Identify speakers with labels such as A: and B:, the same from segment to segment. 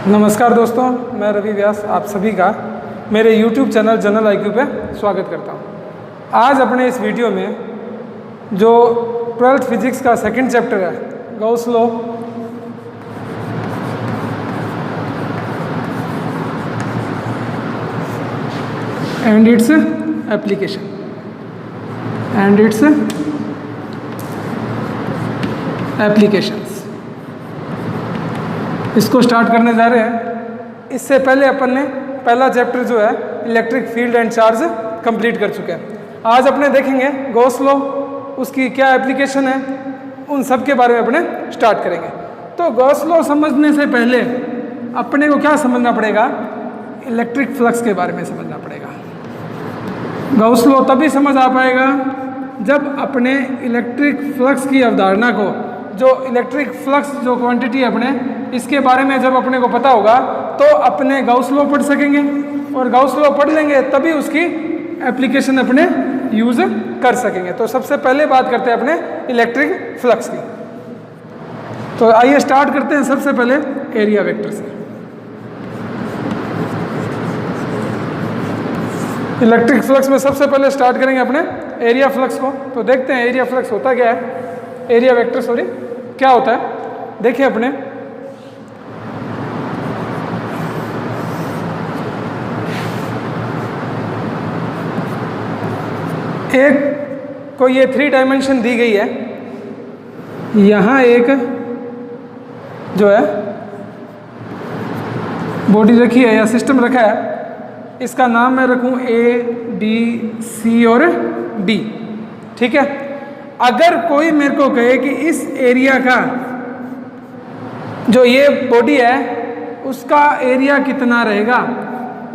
A: नमस्कार दोस्तों, मैं रवि व्यास आप सभी का मेरे YouTube चैनल जनरल IQ पे स्वागत करता हूँ। आज अपने इस वीडियो में जो 12th फिजिक्स का सेकंड चैप्टर है Gauss law and it's applications इसको स्टार्ट करने जा रहे हैं। इससे पहले अपन ने पहला चैप्टर जो है electric field and charge complete कर चुके हैं। आज अपने देखेंगे गॉस लॉ, उसकी क्या एप्लीकेशन है, उन सब के बारे में अपने स्टार्ट करेंगे। तो गॉस लॉ समझने से पहले अपने को क्या समझना पड़ेगा, इलेक्ट्रिक फ्लक्स के बारे में समझना पड़ेगा। गॉस लॉ तभी समझ आ पाएगा जब अपने इलेक्ट्रिक फ्लक्स की अवधारणा को, जो इलेक्ट्रिक फ्लक्स जो क्वांटिटी है अपने, इसके बारे में जब अपने को पता होगा तो अपने गॉस लॉ पढ़ सकेंगे, और गॉस लॉ पढ़ लेंगे तभी उसकी एप्लीकेशन अपने यूज़ कर सकेंगे। तो सबसे पहले बात करते हैं अपने इलेक्ट्रिक फ्लक्स की। तो आइए स्टार्ट करते हैं सबसे पहले एरिया वेक्टर से। इलेक्ट्रिक फ्लक्स में सबसे पहले स्टार्ट करेंगे अपने एरिया फ्लक्स को। तो देखते हैं एरिया फ्लक्स होता क्या है, एरिया वेक्टर सॉरी क्या होता है। देखिए अपने एक को ये 3 डायमेंशन दी गई है, यहाँ एक जो है बॉडी रखी है या सिस्टम रखा है, इसका नाम मैं रखूँ A, B, C और D, ठीक है। अगर कोई मेरे को कहे कि इस एरिया का जो ये बॉडी है उसका एरिया कितना रहेगा,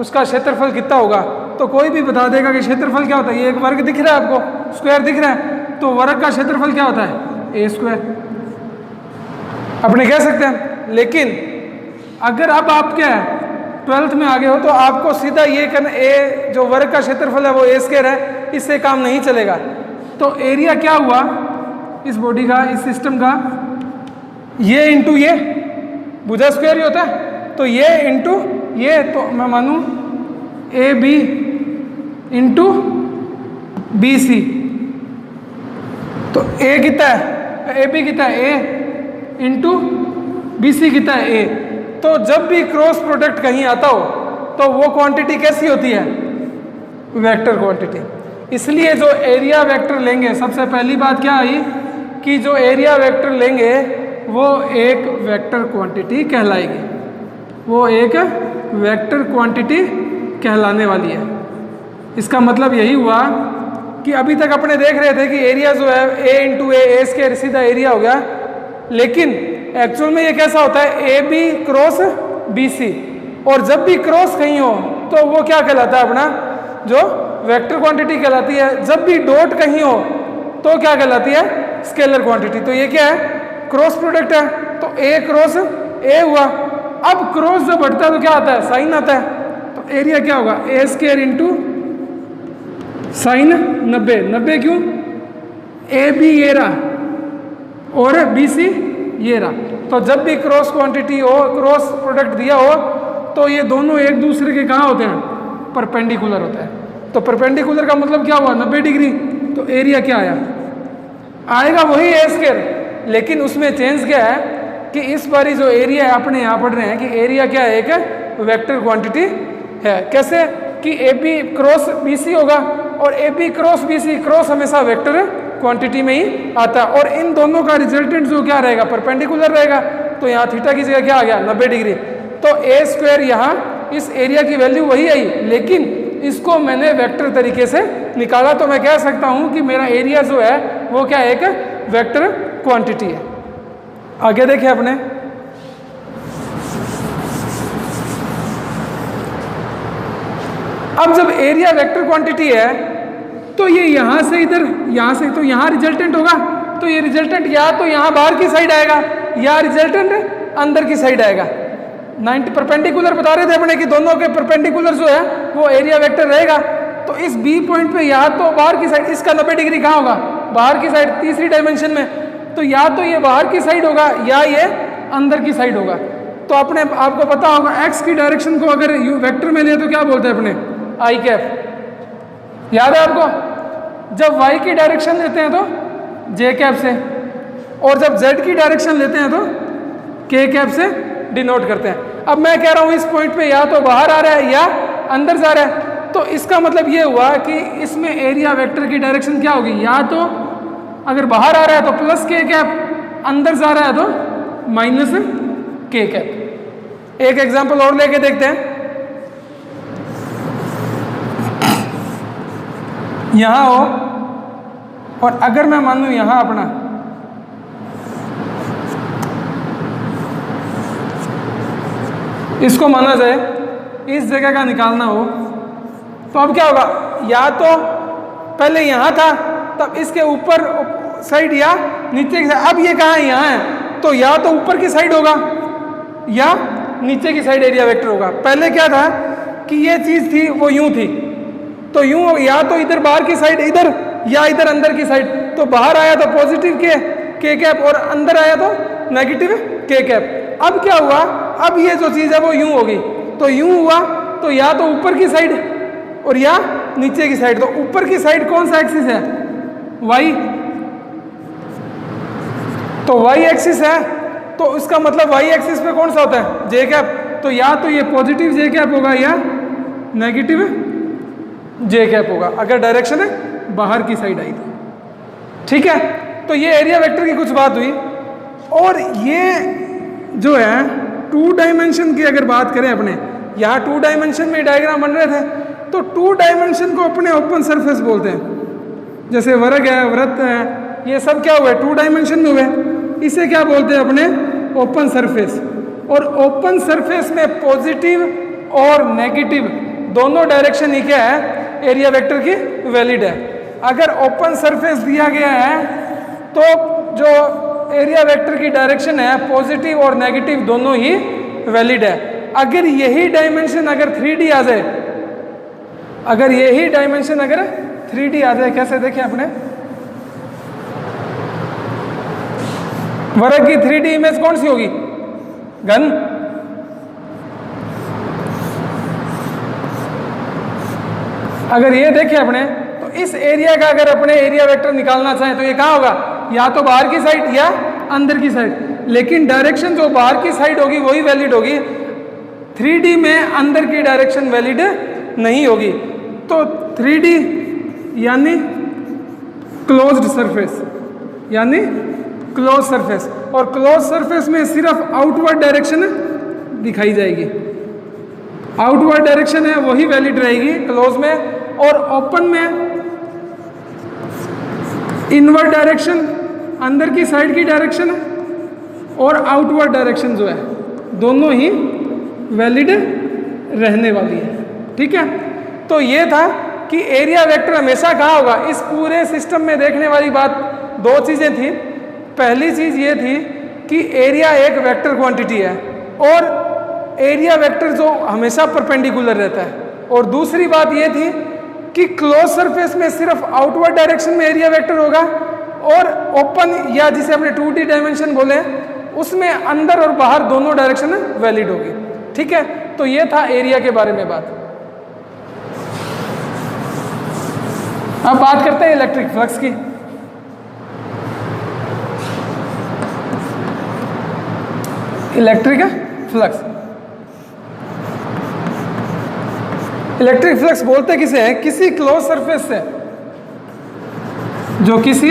A: उसका क्षेत्रफल कितना होगा, तो कोई भी बता देगा कि क्षेत्रफल क्या होता है। ये एक वर्ग दिख रहा है आपको, स्क्वायर दिख रहा है, तो वर्ग का क्षेत्रफल क्या होता है, A स्क्वायर, अपने कह सकते हैं। लेकिन अगर अब आप क्या है 12th में आगे हो तो आपको सीधा ये करना, A जो वर्ग का क्षेत्रफल है वो A स्क्वायर है, इससे काम नहीं चलेगा। तो एरिया क्या हुआ इस बॉडी का, इस सिस्टम का, ये इंटू ये, भुजा स्क्वायर ही होता है, तो ये इंटू ये, तो मैं मानूं AB इंटू BC, तो A कितना है, AB कितना है, A इंटू BC कितना है, A। तो जब भी क्रॉस प्रोडक्ट कहीं आता हो तो वो क्वांटिटी कैसी होती है, वेक्टर क्वांटिटी। इसलिए जो एरिया वेक्टर लेंगे, सबसे पहली बात क्या आई कि जो एरिया वेक्टर लेंगे वो एक वेक्टर क्वांटिटी कहलाएगी, वो एक वेक्टर क्वांटिटी कहलाने वाली है। इसका मतलब यही हुआ कि अभी तक अपने देख रहे थे कि एरिया जो है A इंटू A स्क्वायर सीधा एरिया हो गया, लेकिन एक्चुअल में ये कैसा होता है, AB क्रॉस BC, और जब भी क्रॉस कहीं हो तो वो क्या कहलाता है, अपना जो वेक्टर क्वांटिटी कहलाती है। जब भी डॉट कहीं हो तो क्या कहलाती है, स्केलर क्वांटिटी। तो ये क्या है, क्रॉस प्रोडक्ट है, तो A क्रॉस A हुआ। अब क्रॉस जब बढ़ता है तो क्या आता है, साइन आता है, तो एरिया क्या होगा, A स्क्वायर इंटू साइन 90 क्यों, AB ये रहा और BC ये रहा। तो जब भी क्रॉस क्वांटिटी हो, क्रॉस प्रोडक्ट दिया हो, तो ये दोनों एक दूसरे के कहाँ होते हैं, परपेंडिकुलर होता है। तो परपेंडिकुलर का मतलब क्या हुआ, 90 डिग्री। तो एरिया क्या आएगा वही A स्क्वायर, लेकिन उसमें चेंज क्या है कि इस बारी जो एरिया है अपने यहाँ पढ़ रहे हैं कि एरिया क्या है, एक वेक्टर क्वांटिटी है। कैसे कि AB क्रॉस BC होगा, और AB क्रॉस BC, क्रॉस हमेशा वेक्टर क्वांटिटी में ही आता है, और इन दोनों का रिजल्टेंट जो क्या रहेगा, परपेंडिकुलर रहेगा। तो यहाँ थीटा की जगह क्या आ गया, 90 डिग्री। तो A स्क्वायर यहाँ इस एरिया की वैल्यू वही आई, लेकिन इसको मैंने वेक्टर तरीके से निकाला, तो मैं कह सकता हूँ कि मेरा एरिया जो है वो क्या है, एक वेक्टर क्वांटिटी है। आगे देखिए अपने अब जब एरिया वेक्टर क्वांटिटी है तो ये यहाँ से इधर, यहाँ से तो यहाँ रिजल्टेंट होगा, तो ये रिजल्टेंट या तो यहाँ बाहर की साइड आएगा या रिजल्टेंट अंदर की साइड आएगा। 90 परपेंडिकुलर बता रहे थे अपने कि दोनों के परपेंडिकुलर जो है वो एरिया वेक्टर रहेगा। तो इस B पॉइंट पे या तो बाहर की साइड, इसका 90 डिग्री कहाँ होगा, बाहर की साइड, तीसरी डायमेंशन में, तो या तो ये बाहर की साइड होगा या ये अंदर की साइड होगा। तो अपने आपको पता होगा एक्स की डायरेक्शन को अगर वेक्टर में ले तो क्या बोलते हैं अपने, आई कैप। याद है आपको? जब वाई की डायरेक्शन लेते हैं तो जे कैप से, और जब जेड की डायरेक्शन लेते हैं तो के कैप से डिनोट करते हैं। अब मैं कह रहा हूँ इस पॉइंट पे या तो बाहर आ रहा है या अंदर जा रहा है, तो इसका मतलब ये हुआ कि इसमें एरिया वेक्टर की डायरेक्शन क्या होगी, या तो अगर बाहर आ रहा है तो प्लस के कैप, अंदर जा रहा है तो माइनस के कैप। एक एग्जांपल और लेके देखते हैं। यहां हो और अगर मैं मानूं यहां अपना इसको माना जाए, इस जगह का निकालना हो, तो अब क्या होगा, या तो पहले यहां था तब इसके ऊपर साइड या नीचे की साइड, अब ये कहाँ है, यहाँ है, तो या तो ऊपर की साइड होगा या नीचे की साइड एरिया वेक्टर होगा। पहले क्या था कि ये चीज थी वो यूं थी, तो यूं या तो इधर बाहर की साइड इधर या इधर अंदर की साइड, तो बाहर आया तो पॉजिटिव के कैप और अंदर आया तो नेगेटिव के कैप। अब क्या हुआ, अब ये जो चीज है वो यूं होगी, तो यूं हुआ तो या तो ऊपर की साइड और या नीचे की साइड। तो ऊपर की साइड कौन सा एक्सिस है, वाई, तो वाई एक्सिस है, तो उसका मतलब वाई एक्सिस पे कौन सा होता है, जे कैप। तो या तो ये पॉजिटिव जे कैप होगा या नेगेटिव जे कैप होगा, अगर डायरेक्शन है बाहर की साइड आई तो। ठीक है, तो ये एरिया वेक्टर की कुछ बात हुई। और ये जो है 2 डायमेंशन की अगर बात करें अपने, यहाँ 2 डायमेंशन में डायग्राम बन रहे थे, तो 2 डायमेंशन को अपने ओपन सरफेस बोलते हैं। जैसे वर्ग है, वृत्त है, ये सब क्या हुए, 2 डायमेंशन में हुए, इसे क्या बोलते हैं अपने, ओपन सरफेस। और ओपन सरफेस में पॉजिटिव और नेगेटिव दोनों डायरेक्शन ही क्या है, एरिया वेक्टर की वैलिड है। अगर ओपन सरफेस दिया गया है तो जो एरिया वेक्टर की डायरेक्शन है पॉजिटिव और नेगेटिव दोनों ही वैलिड है। अगर यही डायमेंशन अगर 3D आ जाए, अगर यही डायमेंशन अगर 3D आ जाए, कैसे देखें अपने, वर्ग की 3D इमेज कौन सी होगी, घन। अगर ये देखें अपने, तो इस एरिया का अगर अपने एरिया वेक्टर निकालना चाहें तो ये कहाँ होगा, या तो बाहर की साइड या अंदर की साइड। लेकिन डायरेक्शन जो बाहर की साइड होगी वही वैलिड होगी, 3D में अंदर की डायरेक्शन वैलिड नहीं होगी। तो 3D यानी क्लोज्ड सरफेस, यानी क्लोज सरफेस, और क्लोज सरफेस में सिर्फ आउटवर्ड डायरेक्शन दिखाई जाएगी, आउटवर्ड डायरेक्शन है वही वैलिड रहेगी क्लोज में। और ओपन में इनवर्ड डायरेक्शन, अंदर की साइड की डायरेक्शन है, और आउटवर्ड डायरेक्शन जो है दोनों ही वैलिड रहने वाली है। ठीक है, तो ये था कि एरिया वेक्टर हमेशा कहाँ होगा। इस पूरे सिस्टम में देखने वाली बात 2 चीज़ें थी। पहली चीज़ ये थी कि एरिया एक वेक्टर क्वांटिटी है और एरिया वेक्टर जो हमेशा परपेंडिकुलर रहता है। और दूसरी बात ये थी कि क्लोज सरफेस में सिर्फ आउटवर्ड डायरेक्शन में एरिया वेक्टर होगा, और ओपन या जिसे हमने 2D डायमेंशन बोले उसमें अंदर और बाहर दोनों डायरेक्शन वैलिड होगी। ठीक है, तो ये था एरिया के बारे में बात। अब बात करते हैं इलेक्ट्रिक फ्लक्स की। इलेक्ट्रिक फ्लक्स, इलेक्ट्रिक फ्लक्स बोलते किसे हैं, किसी क्लोज सरफेस से जो किसी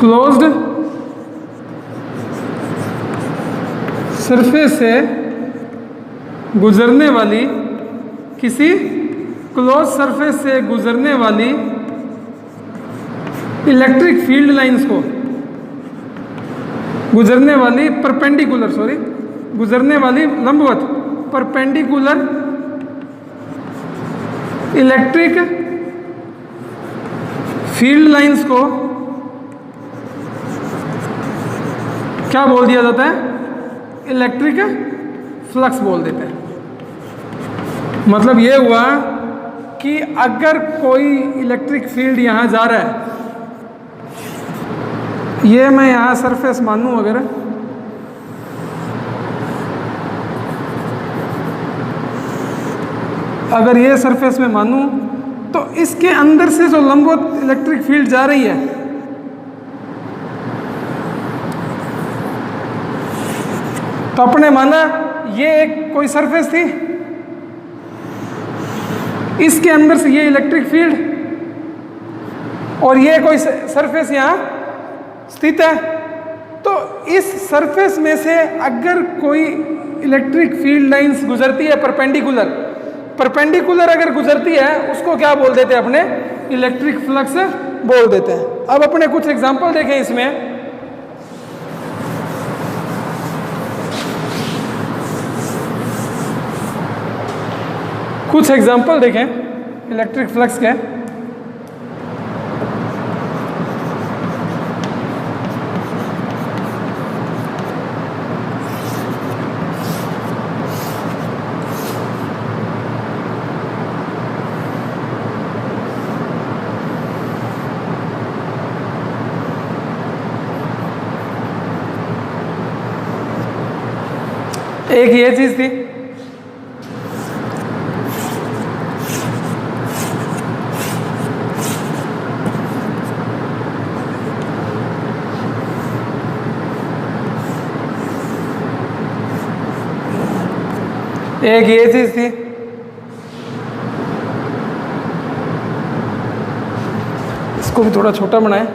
A: क्लोज्ड सरफेस से गुजरने वाली, किसी क्लोज सरफेस से गुजरने वाली इलेक्ट्रिक फील्ड लाइंस को, गुजरने वाली परपेंडिकुलर, सॉरी गुजरने वाली लंबवत परपेंडिकुलर इलेक्ट्रिक फील्ड लाइंस को क्या बोल दिया जाता है, इलेक्ट्रिक फ्लक्स बोल देते हैं। मतलब ये हुआ कि अगर कोई इलेक्ट्रिक फील्ड यहां जा रहा है ये मैं यहाँ सरफेस मानूँ अगर, ये सरफेस में मानूँ तो इसके अंदर से जो लंबवत इलेक्ट्रिक फील्ड जा रही है, तो अपने माना ये एक कोई सरफेस थी, इसके अंदर से ये इलेक्ट्रिक फील्ड, और ये कोई सरफेस यहाँ स्थित है। तो इस सरफेस में से अगर कोई इलेक्ट्रिक फील्ड लाइंस गुजरती है परपेंडिकुलर अगर गुजरती है, उसको क्या बोल देते हैं अपने, इलेक्ट्रिक फ्लक्स बोल देते हैं। अब अपने कुछ एग्जांपल देखें इसमें। कुछ एग्जांपल देखें इलेक्ट्रिक फ्लक्स के। एक ये चीज थी, एक ये चीज थी, इसको भी थोड़ा छोटा बनाए।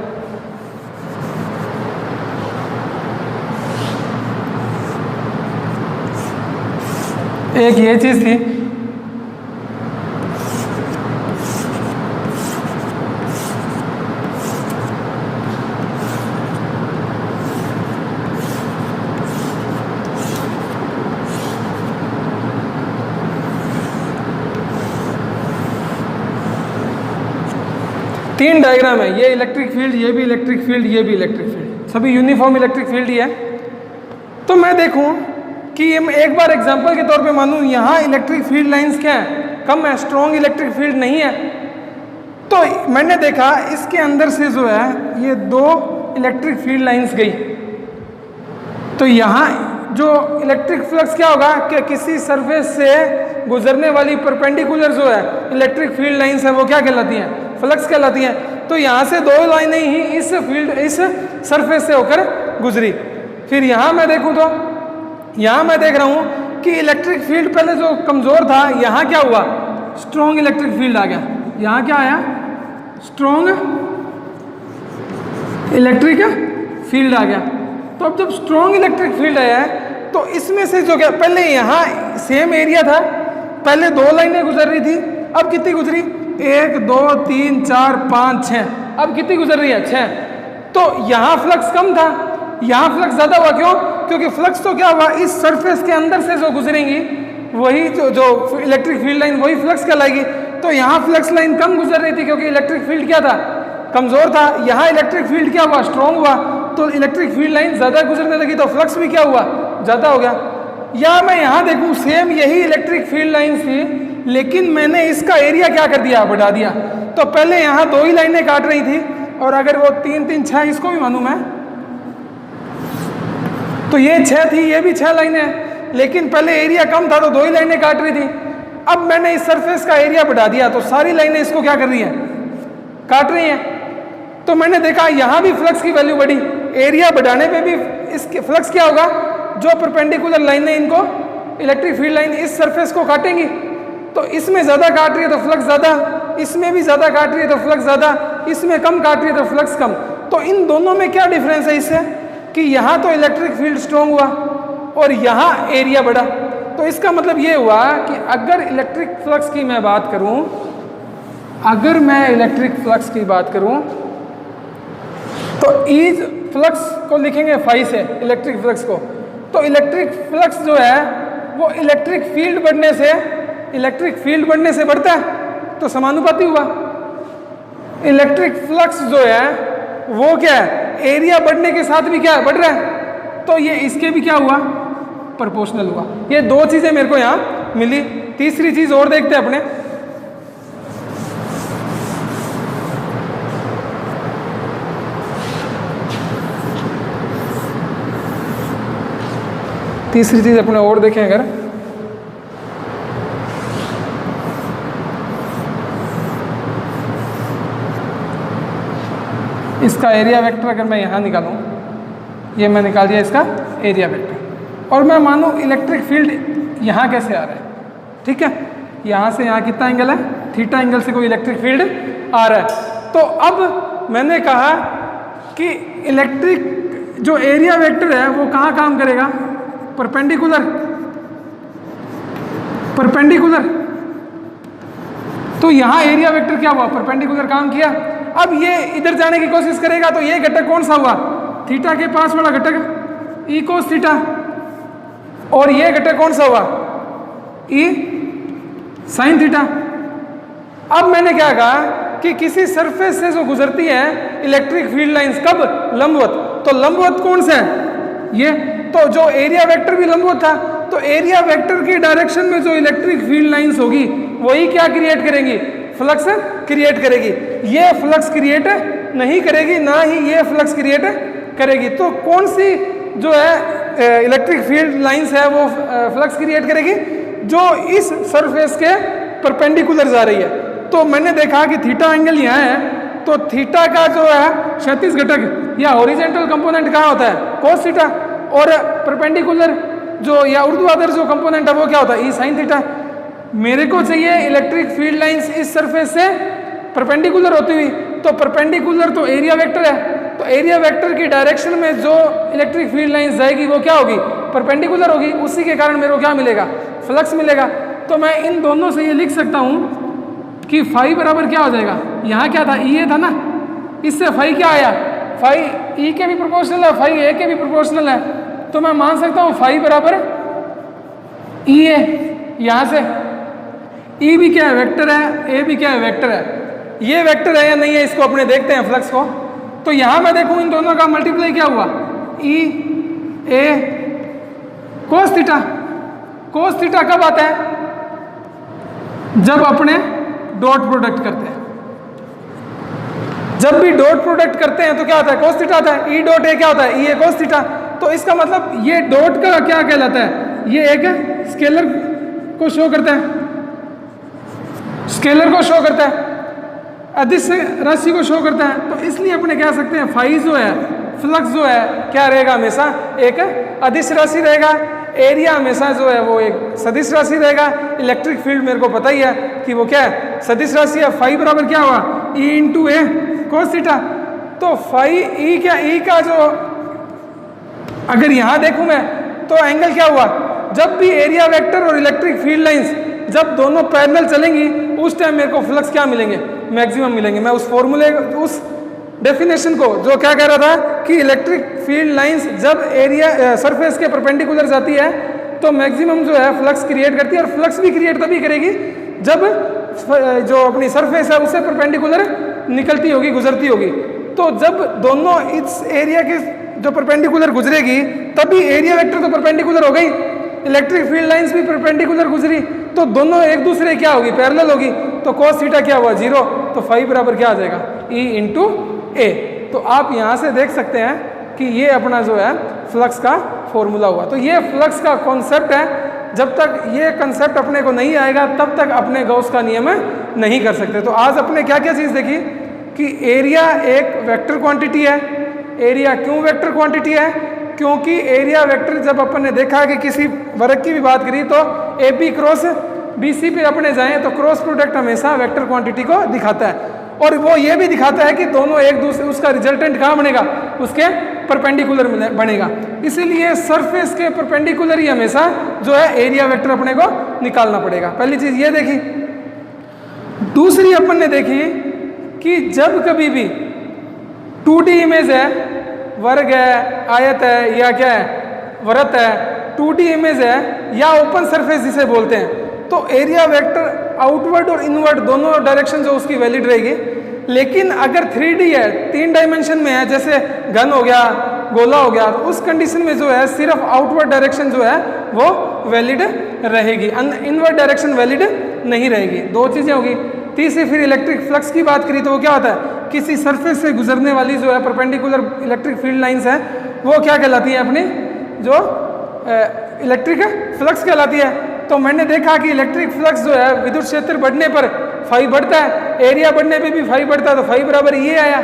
A: एक ये चीज थी, तीन डायग्राम है, ये इलेक्ट्रिक फील्ड, ये भी इलेक्ट्रिक फील्ड, ये भी इलेक्ट्रिक फील्ड, सभी यूनिफॉर्म इलेक्ट्रिक फील्ड ही है। तो मैं देखूं कि ये मैं एक बार एग्जांपल के तौर पे मानूं यहाँ इलेक्ट्रिक फील्ड लाइंस क्या है, कम है, स्ट्रॉन्ग इलेक्ट्रिक फील्ड नहीं है। तो मैंने देखा इसके अंदर से जो है ये दो इलेक्ट्रिक फील्ड लाइंस गई, तो यहाँ जो इलेक्ट्रिक फ्लक्स क्या होगा कि किसी सरफेस से गुजरने वाली परपेंडिकुलर जो है इलेक्ट्रिक फील्ड लाइंस है वो क्या कहलाती हैं, फ्लक्स कहलाती हैं। तो यहाँ से दो लाइनें ही इस सरफेस से होकर गुजरी। फिर यहाँ मैं देखूँ तो यहाँ मैं देख रहा हूँ कि इलेक्ट्रिक फील्ड पहले जो कमज़ोर था, यहाँ क्या हुआ, स्ट्रॉन्ग इलेक्ट्रिक फील्ड आ गया। यहाँ क्या आया, स्ट्रॉन्ग इलेक्ट्रिक फील्ड आ गया। तो अब जब स्ट्रॉन्ग इलेक्ट्रिक फील्ड आया है तो इसमें से जो क्या, पहले यहाँ सेम एरिया था, पहले दो लाइनें गुजर रही थी, अब कितनी गुजरी, 1 2 3 4 5 6, अब कितनी गुजर रही है, 6। तो यहाँ फ्लक्स कम था, यहाँ फ्लक्स ज़्यादा हुआ। क्यों, क्योंकि फ्लक्स तो क्या हुआ, इस सरफेस के अंदर से जो गुजरेंगी वही जो इलेक्ट्रिक फील्ड लाइन वही फ्लक्स कहलाएगी। तो यहाँ फ्लक्स लाइन कम गुजर रही थी क्योंकि इलेक्ट्रिक फील्ड क्या था, कमज़ोर था। यहाँ इलेक्ट्रिक फील्ड क्या हुआ, स्ट्रॉन्ग हुआ, तो इलेक्ट्रिक फील्ड लाइन ज़्यादा गुजरने लगी, तो फ्लक्स भी क्या हुआ, ज़्यादा हो गया। या मैं यहाँ देखूँ सेम यही इलेक्ट्रिक फील्ड लाइन थी, लेकिन मैंने इसका एरिया क्या कर दिया, बढ़ा दिया। तो पहले यहाँ दो ही लाइनें काट रही थी, और अगर वो 3 3 6 इसको भी मानूँ मैं, तो ये 6 थी, ये भी 6 लाइनें हैं, लेकिन पहले एरिया कम था तो दो ही लाइनें काट रही थी। अब मैंने इस सरफेस का एरिया बढ़ा दिया तो सारी लाइनें इसको क्या कर रही हैं, काट रही हैं। तो मैंने देखा यहाँ भी फ्लक्स की वैल्यू बढ़ी, एरिया बढ़ाने पे भी इसके फ्लक्स क्या होगा, जो परपेंडिकुलर लाइनें इनको इलेक्ट्रिक फील्ड लाइन इस सरफेस को काटेंगी, तो इसमें ज़्यादा काट रही है तो फ्लक्स ज़्यादा, इसमें भी ज़्यादा काट रही है तो फ्लक्स ज़्यादा, इसमें कम काट रही है तो फ्लक्स कम। तो इन दोनों में क्या डिफरेंस है इससे, कि यहाँ तो इलेक्ट्रिक फील्ड स्ट्रॉन्ग हुआ और यहाँ एरिया बढ़ा। तो इसका मतलब ये हुआ कि अगर इलेक्ट्रिक फ्लक्स की मैं बात करूँ, अगर मैं इलेक्ट्रिक फ्लक्स की बात करूँ तो ईज फ्लक्स को लिखेंगे फाई से, इलेक्ट्रिक फ्लक्स को। तो इलेक्ट्रिक फ्लक्स जो है वो इलेक्ट्रिक फील्ड बढ़ने से बढ़ता है, तो समानुपाती हुआ। इलेक्ट्रिक फ्लक्स जो है वो क्या है, एरिया बढ़ने के साथ भी क्या है, बढ़ रहा है, तो ये इसके भी क्या हुआ, प्रोपोर्शनल हुआ। ये दो चीज़ें मेरे को यहाँ मिली। तीसरी चीज़ और देखते हैं अपने, तीसरी चीज़ अपने और देखें अगर, इसका एरिया वेक्टर अगर मैं यहाँ निकालूँ, ये मैं निकाल दिया इसका एरिया वेक्टर, और मैं मानूँ इलेक्ट्रिक फील्ड यहाँ कैसे आ रहा है, ठीक है, यहाँ से यहाँ कितना एंगल है, थीटा एंगल से कोई इलेक्ट्रिक फील्ड आ रहा है। तो अब मैंने कहा कि इलेक्ट्रिक जो एरिया वेक्टर है वो कहाँ काम करेगा, परपेंडिकुलर, परपेंडिकुलर। तो यहाँ एरिया वेक्टर क्या हुआ, परपेंडिकुलर काम किया। अब ये इधर जाने की कोशिश करेगा तो ये घटक कौन सा हुआ, थीटा के पास वाला घटक ई कोस थीटा, और ये घटक कौन सा हुआ, ई साइन थीटा। अब मैंने क्या कहा कि किसी सरफेस से जो गुजरती है इलेक्ट्रिक फील्ड लाइंस, कब, लंबवत, तो लंबवत कौन सा है, ये, तो जो एरिया वेक्टर भी लंबवत था, तो एरिया वेक्टर की डायरेक्शन में जो इलेक्ट्रिक फील्ड लाइंस होगी वही क्या क्रिएट करेंगी, फ्लक्स क्रिएट करेगी। ये फ्लक्स क्रिएट नहीं करेगी, ना ही ये फ्लक्स क्रिएट करेगी। तो कौन सी जो है इलेक्ट्रिक फील्ड लाइंस है वो फ्लक्स क्रिएट करेगी, जो इस सरफेस के परपेंडिकुलर जा रही है। तो मैंने देखा कि थीटा एंगल यहाँ है, तो थीटा का जो है क्षैतिज घटक या हॉरिजॉन्टल कंपोनेंट कहाँ होता है, कोस थीटा, और परपेंडिकुलर जो या ऊर्ध्वाधर जो कंपोनेंट है वो क्या होता है, ई साइन थीटा। मेरे को चाहिए इलेक्ट्रिक फील्ड लाइंस इस सरफेस से परपेंडिकुलर होती हुई, तो परपेंडिकुलर तो एरिया वेक्टर है, तो एरिया वेक्टर की डायरेक्शन में जो इलेक्ट्रिक फील्ड लाइंस जाएगी वो क्या होगी, परपेंडिकुलर होगी। उसी के कारण मेरे को क्या मिलेगा, फ्लक्स मिलेगा। तो मैं इन दोनों से ये लिख सकता हूँ कि फाई बराबर क्या हो जाएगा, यहाँ क्या था, ई ए था ना, इससे फाई क्या आया, फाई ई के भी प्रोपोर्शनल है, फाई ए के भी प्रोपोर्शनल है, तो मैं मान सकता हूँ फाई बराबर ई ए। यहाँ से ई भी क्या है, वेक्टर है, ए भी क्या है, वेक्टर है। ये वेक्टर है या नहीं है, इसको अपने देखते हैं फ्लक्स को। तो यहाँ मैं देखूँ इन दोनों का मल्टीप्लाई क्या हुआ, ई ए कोस थीटा। कोस थीटा कब आता है, जब अपने डॉट प्रोडक्ट करते हैं। जब भी डॉट प्रोडक्ट करते हैं तो क्या होता है, कोस थीटा आता है। ई डॉट ए क्या होता है, ई ए कोस थीटा। तो इसका मतलब ये डॉट का क्या कहलाता है, ये एक स्केलर को शो करता है, स्केलर को शो करता है, अदिश राशि को शो करता है। तो इसलिए अपने कह सकते हैं फाई जो है, फ्लक्स जो है क्या रहेगा, हमेशा एक अदिश राशि रहेगा। एरिया हमेशा जो है वो एक सदिश राशि रहेगा। इलेक्ट्रिक फील्ड मेरे को पता ही है कि वो क्या है, सदिश राशि है। फाई बराबर क्या हुआ, ई इंटू ए कोस थीटा। तो फाई ई क्या, ई का जो अगर यहाँ देखूँ मैं तो एंगल क्या हुआ, जब भी एरिया वेक्टर और इलेक्ट्रिक फील्ड लाइंस जब दोनों पैरेलल चलेंगी उस टाइम मेरे को फ्लक्स क्या मिलेंगे, मैक्सिमम मिलेंगे। मैं उस फॉर्मूले, उस डेफिनेशन को जो क्या कह रहा था कि इलेक्ट्रिक फील्ड लाइंस जब एरिया सरफेस के परपेंडिकुलर जाती है तो मैक्सिमम जो है फ्लक्स क्रिएट करती है। और फ्लक्स भी क्रिएट तभी करेगी जब जो अपनी सरफेस है उससे परपेंडिकुलर निकलती होगी, गुजरती होगी। तो जब दोनों इस एरिया के जो परपेंडिकुलर गुजरेगी तभी एरिया वेक्टर तो परपेंडिकुलर हो गई, इलेक्ट्रिक फील्ड लाइंस भी परपेंडिकुलर गुजरी, तो दोनों एक दूसरे क्या होगी, पैरेलल होगी। तो cos थीटा क्या हुआ, 0। तो फाई बराबर क्या आ जाएगा, E इंटू ए। तो आप यहाँ से देख सकते हैं कि ये अपना जो है फ्लक्स का फॉर्मूला हुआ। तो ये फ्लक्स का कॉन्सेप्ट है। जब तक ये कंसेप्ट अपने को नहीं आएगा तब तक अपने गॉस का नियम नहीं कर सकते। तो आज अपने क्या क्या चीज़ देखी कि एरिया एक वेक्टर क्वांटिटी है। एरिया क्यों वेक्टर क्वांटिटी है, क्योंकि एरिया वेक्टर जब अपन ने देखा कि किसी वर्ग की भी बात करी तो A B cross B C पे अपने जाएं तो क्रॉस प्रोडक्ट हमेशा वेक्टर क्वांटिटी को दिखाता है। और वो ये भी दिखाता है कि दोनों एक दूसरे, उसका रिजल्टेंट कहाँ बनेगा, उसके परपेंडिकुलर बनेगा। इसीलिए सरफेस के परपेंडिकुलर ही हमेशा जो है एरिया वेक्टर अपने को निकालना पड़ेगा। पहली चीज़ ये देखी। दूसरी अपन ने देखी कि जब कभी भी 2D इमेज है, वर्ग है, आयत है या क्या है, वृत्त है, 2D इमेज है या ओपन सरफेस जिसे बोलते हैं, तो एरिया वेक्टर आउटवर्ड और इनवर्ड दोनों डायरेक्शन जो उसकी वैलिड रहेगी। लेकिन अगर 3D है, 3 डायमेंशन में है, जैसे घन हो गया, गोला हो गया, तो उस कंडीशन में जो है सिर्फ आउटवर्ड डायरेक्शन जो है वो वैलिड रहेगी, इनवर्ड डायरेक्शन वैलिड नहीं रहेगी। दो चीज़ें होगी। तीसरी फिर इलेक्ट्रिक फ्लक्स की बात करी तो वो क्या होता है, किसी सरफेस से गुजरने वाली जो है परपेंडिकुलर इलेक्ट्रिक फील्ड लाइंस है वो क्या कहलाती है, अपनी जो इलेक्ट्रिक फ्लक्स कहलाती है। तो मैंने देखा कि इलेक्ट्रिक फ्लक्स जो है विद्युत क्षेत्र बढ़ने पर फाई बढ़ता है, एरिया बढ़ने पे भी फाई बढ़ता है, तो फाई बराबर ये आया।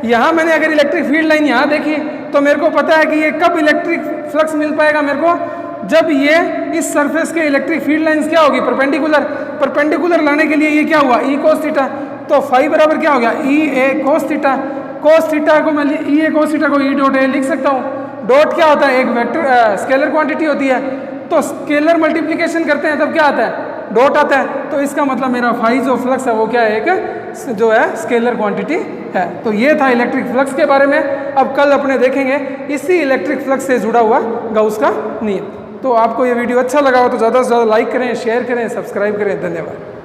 A: यहाँ मैंने अगर इलेक्ट्रिक फील्ड लाइन यहाँ देखी तो मेरे को पता है कि ये कब इलेक्ट्रिक फ्लक्स मिल पाएगा मेरे को, जब ये इस सरफेस के इलेक्ट्रिक फील्ड लाइंस क्या होगी, परपेंडिकुलर लाने के लिए ये क्या हुआ, ई कोस थीटा। तो फाई बराबर क्या हो गया, ई ए कोस थीटा। कोस थीटा को मैं ई ए कोस थीटा को ई डॉट ए लिख सकता हूँ। डॉट क्या होता है, एक वेक्टर स्केलर क्वांटिटी होती है, तो स्केलर मल्टीप्लिकेशन करते हैं तब क्या आता है, डॉट आता है। तो इसका मतलब मेरा फाई जो फ्लक्स है वो क्या है, एक जो है स्केलर क्वांटिटी है। तो ये था इलेक्ट्रिक फ्लक्स के बारे में। अब कल अपने देखेंगे इसी इलेक्ट्रिक फ्लक्स से जुड़ा हुआ गाउस का नियम। तो आपको ये वीडियो अच्छा लगा हो तो ज़्यादा से ज़्यादा लाइक करें, शेयर करें, सब्सक्राइब करें। धन्यवाद।